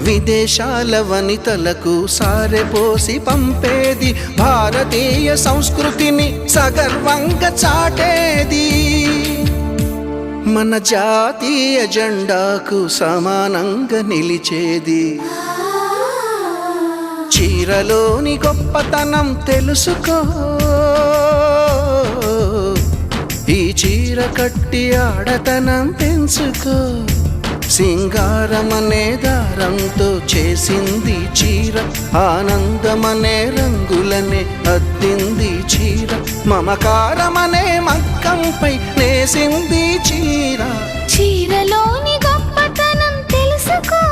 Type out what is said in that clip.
విదేశాల వనితలకు సారెపోసి పంపేది, భారతీయ సంస్కృతిని సగర్వంగా చాటేది, మన జాతీయ జెండాకు సమానంగా నిలిచేది. చీరలోని గొప్పతనం తెలుసుకో, ఈ చీర కట్టి ఆడతనం పెంచుకో. సింగారమనే దారంతో చేసింది చీర, ఆనందమనే రంగులనే అద్దింది చీర, మమకారమనే మగ్గంపై నేసింది చీర. చీరలోని గొప్పతనం తెలుసుకో,